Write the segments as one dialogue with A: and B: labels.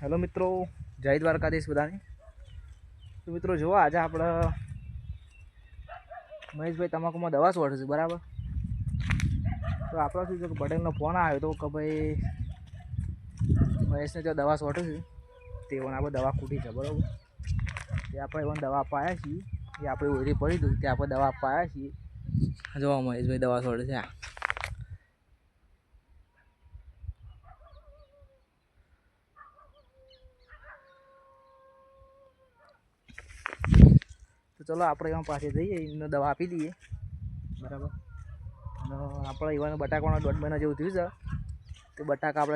A: Hello मित्रों, जय द्वारकाधीश बधाने। तो मित्रों जो आज आप महेश भाई तमाकू में दवा सोटे से बराबर। तो आप पटेल नो फोन आयो तो कि भाई महेश ने जो दवा सोटे से आप दवा खूटी है बराबर। आप दवा पाया छे ये आप ओरी पड़ी थी ते आप दवा पाया छे। जो महेश भाई दवा सोटे से तो चलो आप पास जाइए इन्हें दवा आपी दीए बराबर। आप बटाका 1.5 महीना जो थी तो बटाका आप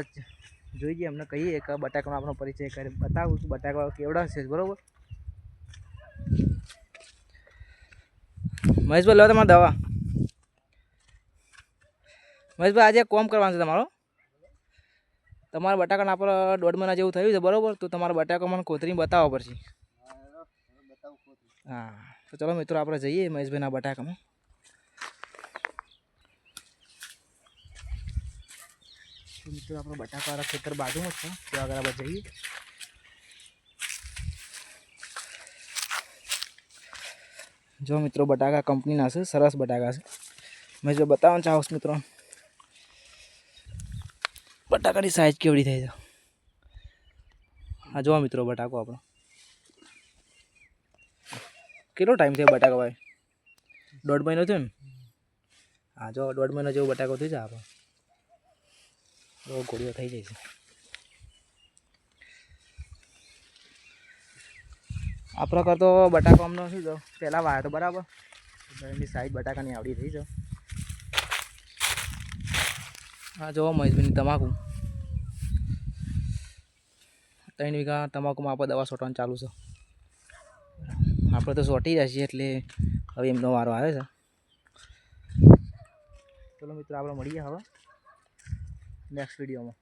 A: જોઈએ એમને કહીએ કે બટાકાનો આપણો પરિચય કરી બતાવું બટાકા કેવડા છે બરાબર। મહેશભાઈ લો તમારી દવા। મહેશભાઈ આજે કોમ કરવાનું છે તમારા બટાકાને આપણે 1.5 મહિના જેવું થયું છે બરાબર। તો તમારા બટાકા મને કોતરીને બતાવવા પડશે। हाँ तो चलो मित्रों आप जाइए महेशभाई ना बटाका में। तो मित्रों आप बटाका वाला खेतर बाजू में है तो अगर आप जाइए जो मित्रों बटाका कंपनी ना से सरस बटाका से मैं जो बतावन चाहूँ मित्रों बटाका की साइज केवड़ी थी। हाँ जो मित्रों बटाको आप કેટલો ટાઈમ થયો બટાકા ભાઈ 1.5 મહિનો થયો ને। હા જો 1.5 મહિનો જેવો બટાકો થઈ જાય આપણે તો ગોળીઓ થઈ જાય છે। આ પ્રકાર તો બટાકો અમને શું છે પહેલાં વાયો તો બરાબર એની સાઈઝ બટાકાની આવડી થઈ છે। હા જો મહેશભાઈની તમાકુ 3 વીઘા તમાકુમાં આપણે દવા છોટવાનું ચાલુ છે। આપણે તો સોટી જશે એટલે હવે એમનો વારો આવે છે। ચલો મિત્રો આપણે મળીએ હવે નેક્સ્ટ વિડીયોમાં।